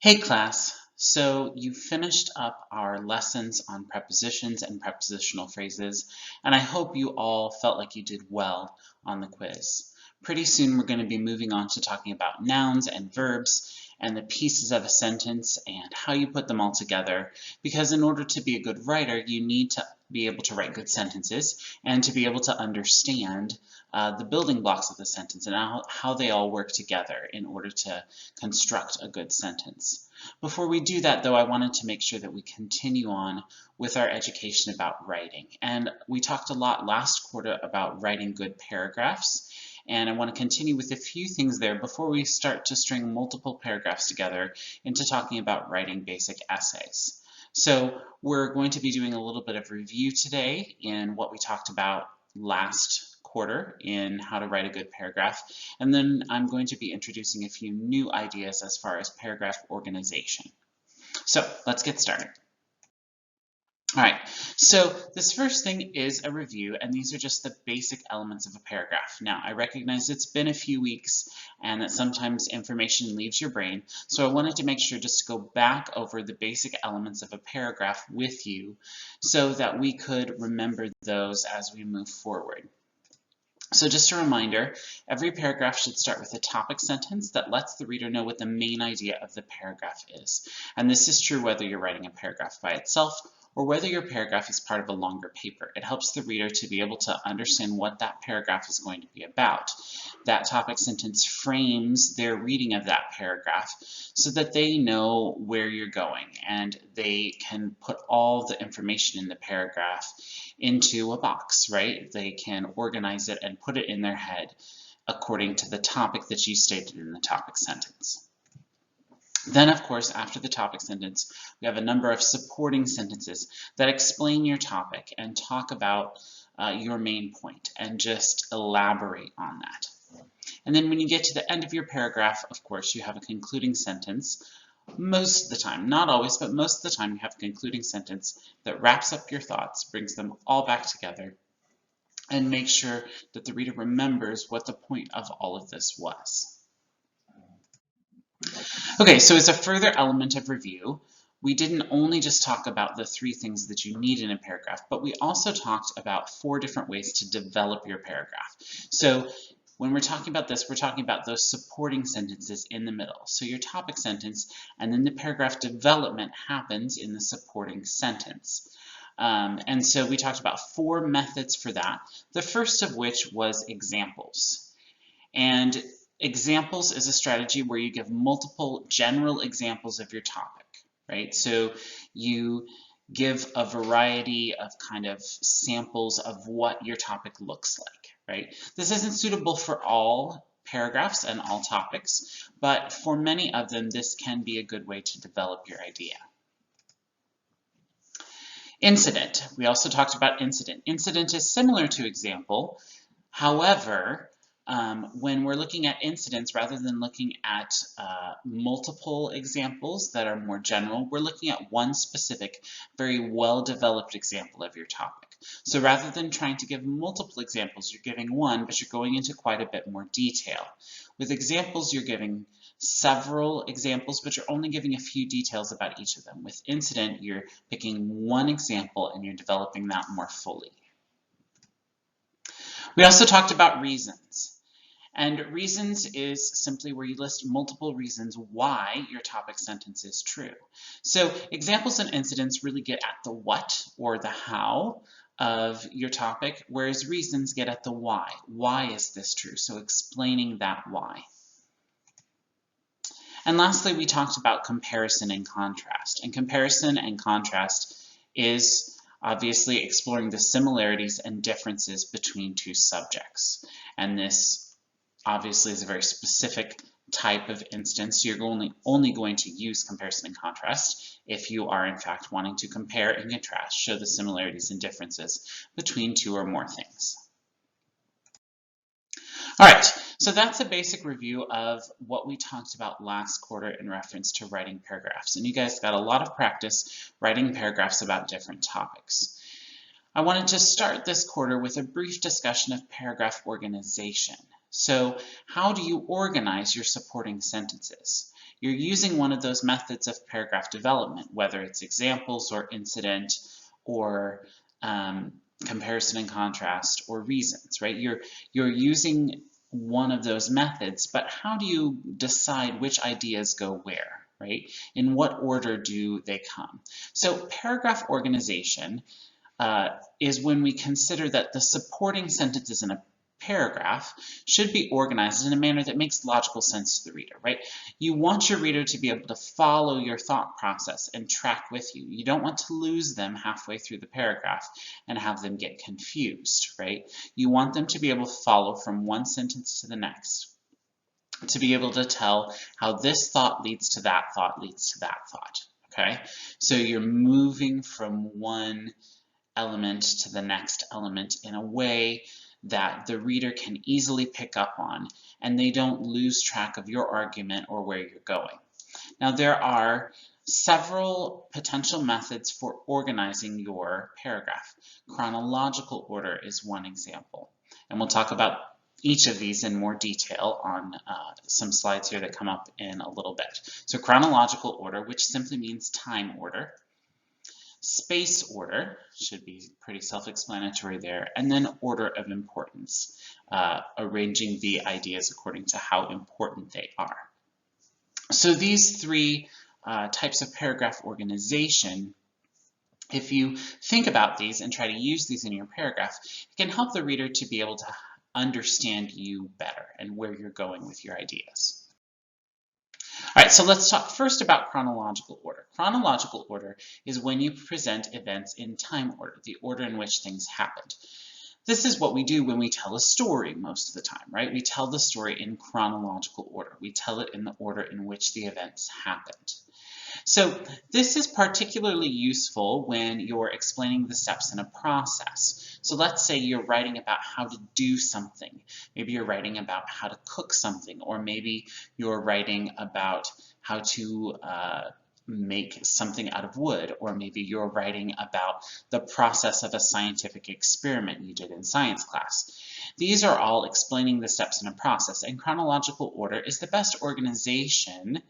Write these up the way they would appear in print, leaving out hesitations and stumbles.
Hey class, so you finished up our lessons on prepositions and prepositional phrases, and I hope you all felt like you did well on the quiz. Pretty soon we're going to be moving on to talking about nouns and verbs and the pieces of a sentence and how you put them all together, because in order to be a good writer, you need to be able to write good sentences and to be able to understand the building blocks of the sentence and how they all work together in order to construct a good sentence. Before we do that, though, I wanted to make sure that we continue on with our education about writing. And we talked a lot last quarter about writing good paragraphs, and I want to continue with a few things there before we start to string multiple paragraphs together into talking about writing basic essays. So we're going to be doing a little bit of review today in what we talked about last quarter in how to write a good paragraph, and then I'm going to be introducing a few new ideas as far as paragraph organization. So let's get started. All right, so this first thing is a review, and these are just the basic elements of a paragraph. Now, I recognize it's been a few weeks and that sometimes information leaves your brain, so I wanted to make sure just to go back over the basic elements of a paragraph with you so that we could remember those as we move forward. So just a reminder, every paragraph should start with a topic sentence that lets the reader know what the main idea of the paragraph is. And this is true whether you're writing a paragraph by itself or whether your paragraph is part of a longer paper. It helps the reader to be able to understand what that paragraph is going to be about. That topic sentence frames their reading of that paragraph so that they know where you're going and they can put all the information in the paragraph into a box, right? They can organize it and put it in their head according to the topic that you stated in the topic sentence. Then, of course, after the topic sentence, we have a number of supporting sentences that explain your topic and talk about your main point and just elaborate on that. And then when you get to the end of your paragraph, of course, you have a concluding sentence. Most of the time, not always, but most of the time you have a concluding sentence that wraps up your thoughts, brings them all back together, and makes sure that the reader remembers what the point of all of this was. Okay, so as a further element of review, we didn't only just talk about the three things that you need in a paragraph, but we also talked about 4 different ways to develop your paragraph. So when we're talking about this, we're talking about those supporting sentences in the middle. So your topic sentence, and then the paragraph development happens in the supporting sentence. And so we talked about 4 methods for that, the first of which was examples. And examples is a strategy where you give multiple general examples of your topic, right? So you give a variety of kind of samples of what your topic looks like, right? This isn't suitable for all paragraphs and all topics, but for many of them, this can be a good way to develop your idea. Incident. We also talked about incident. Incident is similar to example. However, when we're looking at incidents, rather than looking at multiple examples that are more general, we're looking at one specific, very well-developed example of your topic. So rather than trying to give multiple examples, you're giving one, but you're going into quite a bit more detail. With examples, you're giving several examples, but you're only giving a few details about each of them. With incident, you're picking one example and you're developing that more fully. We also talked about reasons. And reasons is simply where you list multiple reasons why your topic sentence is true. So examples and incidents really get at the what or the how of your topic, whereas reasons get at the why. Why is this true? So explaining that why. And lastly, we talked about comparison and contrast. And comparison and contrast is obviously exploring the similarities and differences between 2 subjects. And this obviously is a very specific type of instance. So you're only going to use comparison and contrast if you are in fact wanting to compare and contrast, show the similarities and differences between 2 or more things. All right, so that's a basic review of what we talked about last quarter in reference to writing paragraphs. And you guys got a lot of practice writing paragraphs about different topics. I wanted to start this quarter with a brief discussion of paragraph organization. So how do you organize your supporting sentences? you're using one of those methods of paragraph development, whether it's examples or incident or comparison and contrast or reasons, right? You're using one of those methods, but how do you decide which ideas go where, right? In what order do they come? So paragraph organization is when we consider that the supporting sentences in a paragraph should be organized in a manner that makes logical sense to the reader, right? You want your reader to be able to follow your thought process and track with you. You don't want to lose them halfway through the paragraph and have them get confused, right? You want them to be able to follow from one sentence to the next, to be able to tell how this thought leads to that thought leads to that thought, okay? So you're moving from one element to the next element in a way that the reader can easily pick up on, and they don't lose track of your argument or where you're going. Now, there are several potential methods for organizing your paragraph. Chronological order is one example, and we'll talk about each of these in more detail on some slides here that come up in a little bit. So chronological order, which simply means time order. Space order should be pretty self-explanatory there, and then order of importance, arranging the ideas according to how important they are. So these three types of paragraph organization, if you think about these and try to use these in your paragraph, it can help the reader to be able to understand you better and where you're going with your ideas. All right, so let's talk first about chronological order. Chronological order is when you present events in time order, the order in which things happened. This is what we do when we tell a story most of the time, right? We tell the story in chronological order. We tell it in the order in which the events happened. So this is particularly useful when you're explaining the steps in a process. So let's say you're writing about how to do something. Maybe you're writing about how to cook something, or maybe you're writing about how to make something out of wood, or maybe you're writing about the process of a scientific experiment you did in science class. These are all explaining the steps in a process, and chronological order is the best organization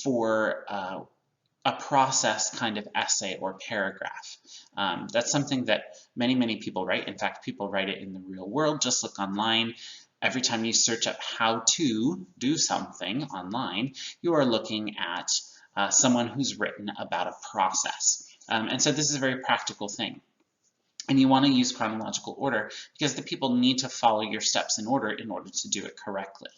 for a process kind of essay or paragraph. That's something that many people write. In fact, people write it in the real world. Just look online. Every time you search up how to do something online, you are looking at someone who's written about a process. And so this is a very practical thing. And you want to use chronological order because the people need to follow your steps in order to do it correctly.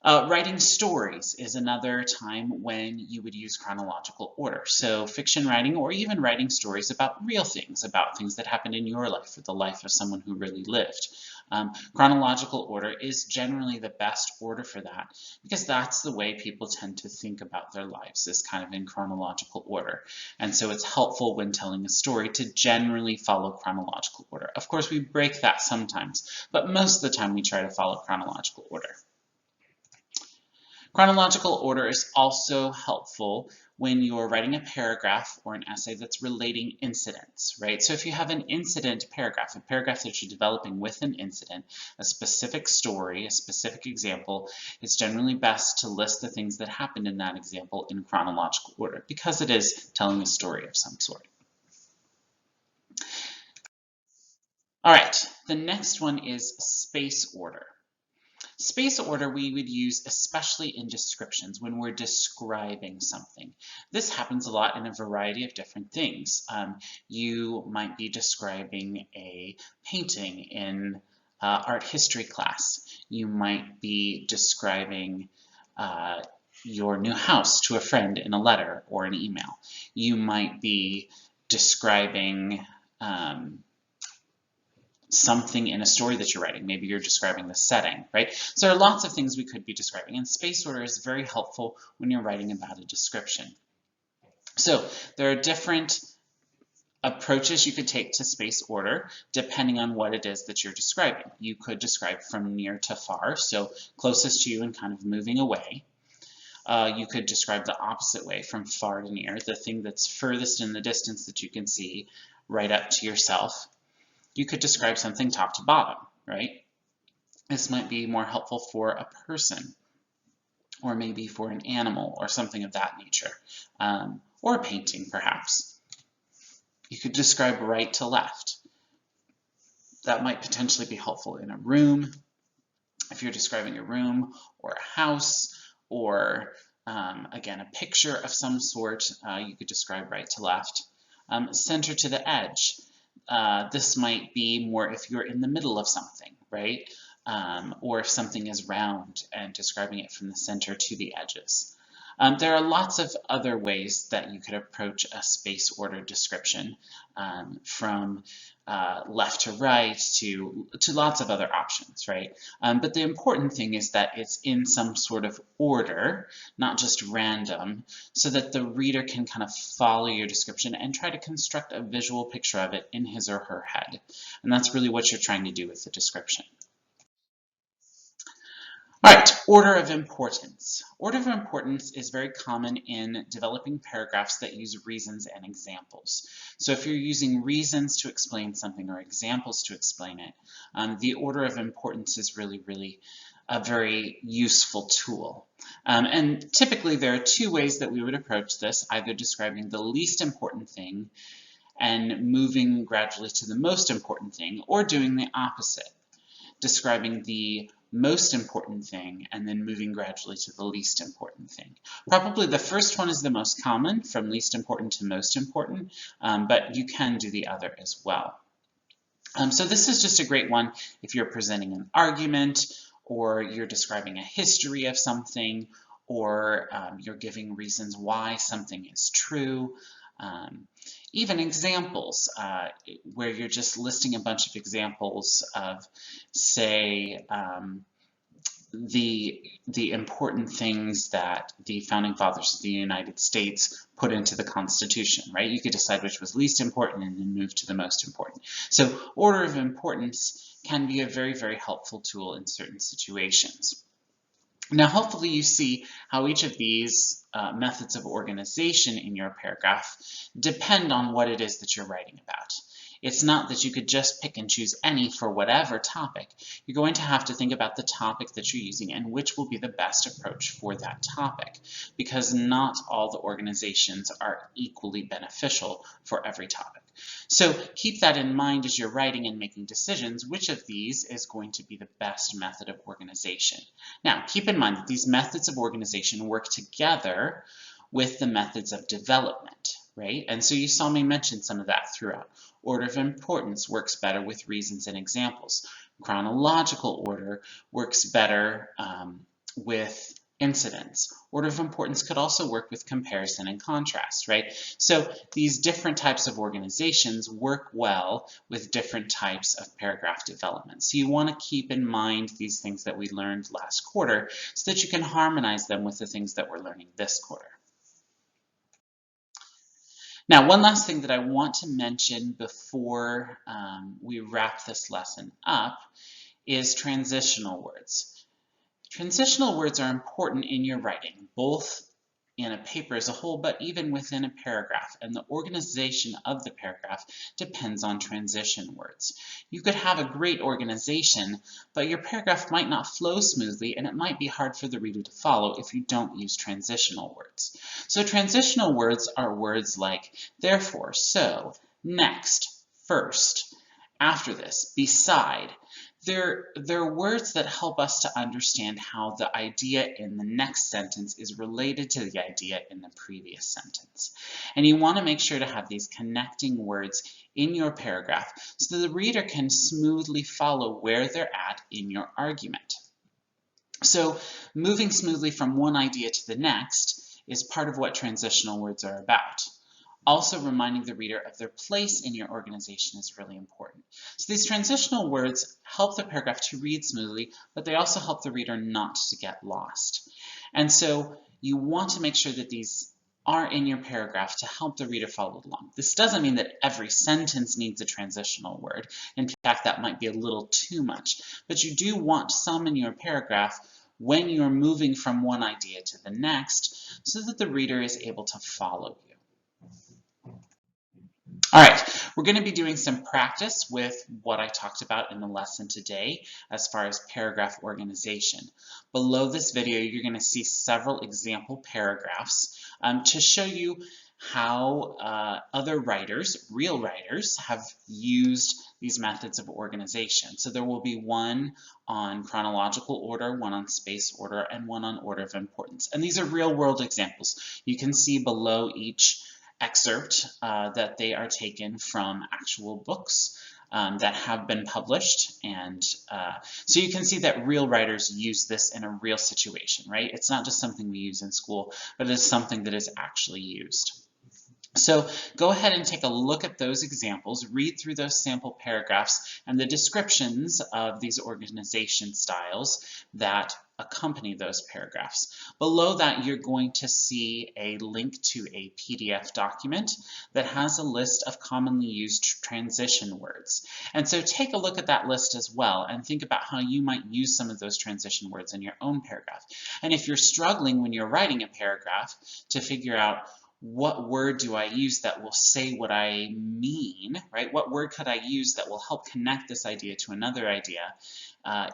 Writing stories is another time when you would use chronological order. So fiction writing, or even writing stories about real things, about things that happened in your life or the life of someone who really lived. Chronological order is generally the best order for that because that's the way people tend to think about their lives, is kind of in chronological order. And so it's helpful when telling a story to generally follow chronological order. Of course, we break that sometimes, but most of the time we try to follow chronological order. Chronological order is also helpful when you're writing a paragraph or an essay that's relating incidents, right? So if you have an incident paragraph, a paragraph that you're developing with an incident, a specific story, a specific example, it's generally best to list the things that happened in that example in chronological order because it is telling a story of some sort. All right, the next one is space order. Space order we would use especially in descriptions when we're describing something. This happens a lot in a variety of different things. You might be describing a painting in art history class. You might be describing your new house to a friend in a letter or an email. You might be describing something in a story that you're writing. Maybe you're describing the setting, right? So there are lots of things we could be describing, and space order is very helpful when you're writing about a description. So there are different approaches you could take to space order depending on what it is that you're describing. You could describe from near to far, so closest to you and kind of moving away. You could describe the opposite way, from far to near, the thing that's furthest in the distance that you can see right up to yourself. You could describe something top to bottom, right? This might be more helpful for a person or maybe for an animal or something of that nature, or a painting perhaps. You could describe right to left. That might potentially be helpful in a room, if you're describing a room or a house, or again, a picture of some sort, you could describe right to left. Center to the edge. This might be more if you're in the middle of something, right? Or if something is round and describing it from the center to the edges. There are lots of other ways that you could approach a space order description, from left to right to lots of other options, right? But the important thing is that it's in some sort of order, not just random, so that the reader can kind of follow your description and try to construct a visual picture of it in his or her head. And that's really what you're trying to do with the description. All right, order of importance. Order of importance is very common in developing paragraphs that use reasons and examples. So if you're using reasons to explain something or examples to explain it, the order of importance is really a very useful tool. And typically there are two ways that we would approach this, either describing the least important thing and moving gradually to the most important thing, or doing the opposite, describing the most important thing and then moving gradually to the least important thing. Probably the first one is the most common, from least important to most important, but you can do the other as well. So this is just a great one if you're presenting an argument, or you're describing a history of something, or you're giving reasons why something is true. Even examples, where you're just listing a bunch of examples of, say, the important things that the founding fathers of the United States put into the Constitution, right? You could decide which was least important and then move to the most important. So order of importance can be a very helpful tool in certain situations. Now, hopefully you see how each of these methods of organization in your paragraph depend on what it is that you're writing about. It's not that you could just pick and choose any for whatever topic. You're going to have to think about the topic that you're using and which will be the best approach for that topic, because not all the organizations are equally beneficial for every topic. So keep that in mind as you're writing and making decisions, which of these is going to be the best method of organization. Now, keep in mind that these methods of organization work together with the methods of development, right? And so you saw me mention some of that throughout. Order of importance works better with reasons and examples. Chronological order works better with incidents. Order of importance could also work with comparison and contrast, right? So these different types of organizations work well with different types of paragraph development. So you want to keep in mind these things that we learned last quarter so that you can harmonize them with the things that we're learning this quarter. Now, one last thing that I want to mention before we wrap this lesson up is transitional words. Transitional words are important in your writing, both in a paper as a whole, but even within a paragraph, and the organization of the paragraph depends on transition words. You could have a great organization, but your paragraph might not flow smoothly, and it might be hard for the reader to follow if you don't use transitional words. So transitional words are words like therefore, so, next, first, after this, beside. They're words that help us to understand how the idea in the next sentence is related to the idea in the previous sentence. And you want to make sure to have these connecting words in your paragraph so the reader can smoothly follow where they're at in your argument. So moving smoothly from one idea to the next is part of what transitional words are about. Also, reminding the reader of their place in your organization is really important. So these transitional words help the paragraph to read smoothly, but they also help the reader not to get lost. And so you want to make sure that these are in your paragraph to help the reader follow along. This doesn't mean that every sentence needs a transitional word. In fact, that might be a little too much. But you do want some in your paragraph when you're moving from one idea to the next so that the reader is able to follow you. All right, We're going to be doing some practice with what I talked about in the lesson today as far as paragraph organization. Below this video, you're going to see several example paragraphs to show you how other writers, real writers, have used these methods of organization. So there will be one on chronological order, one on space order, and one on order of importance. And these are real-world examples. You can see below each excerpt that they are taken from actual books that have been published, and so you can see that real writers use this in a real situation, right? It's not just something we use in school, but it is something that is actually used. So go ahead and take a look at those examples, read through those sample paragraphs and the descriptions of these organization styles that accompany those paragraphs. Below that, you're going to see a link to a PDF document that has a list of commonly used transition words. And so take a look at that list as well and think about how you might use some of those transition words in your own paragraph. And if you're struggling when you're writing a paragraph to figure out what word do I use that will say what I mean, right? What word could I use that will help connect this idea to another idea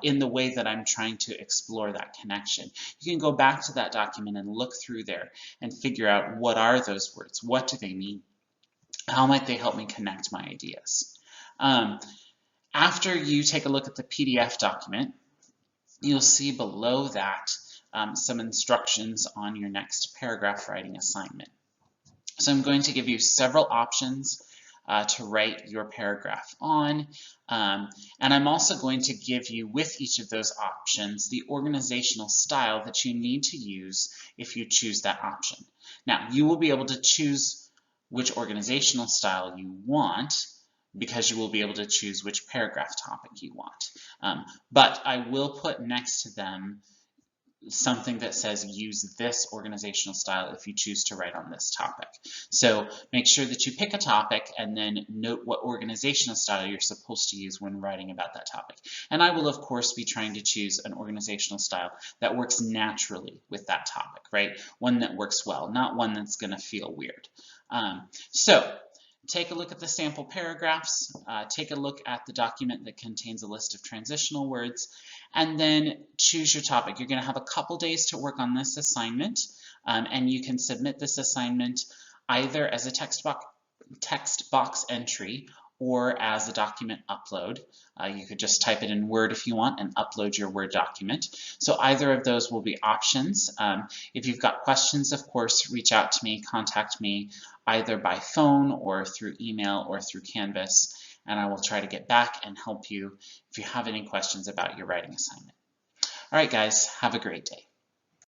in the way that I'm trying to explore that connection? You can go back to that document and look through there and figure out what are those words? What do they mean? How might they help me connect my ideas? After you take a look at the PDF document, you'll see below that some instructions on your next paragraph writing assignment. So I'm going to give you several options to write your paragraph on, and I'm also going to give you, with each of those options, the organizational style that you need to use if you choose that option. Now, you will be able to choose which organizational style you want because you will be able to choose which paragraph topic you want. But I will put next to them something that says use this organizational style if you choose to write on this topic. So make sure that you pick a topic and then note what organizational style you're supposed to use when writing about that topic. And I will, of course, be trying to choose an organizational style that works naturally with that topic, right? One that works well, not one that's going to feel weird. So take a look at the sample paragraphs, take a look at the document that contains a list of transitional words, and then choose your topic. You're going to have a couple days to work on this assignment, and you can submit this assignment either as a text box entry or as a document upload. You could just type it in Word if you want and upload your Word document. So either of those will be options. If you've got questions, of course, reach out to me, contact me either by phone or through email or through Canvas, and I will try to get back and help you if you have any questions about your writing assignment. All right, guys, have a great day.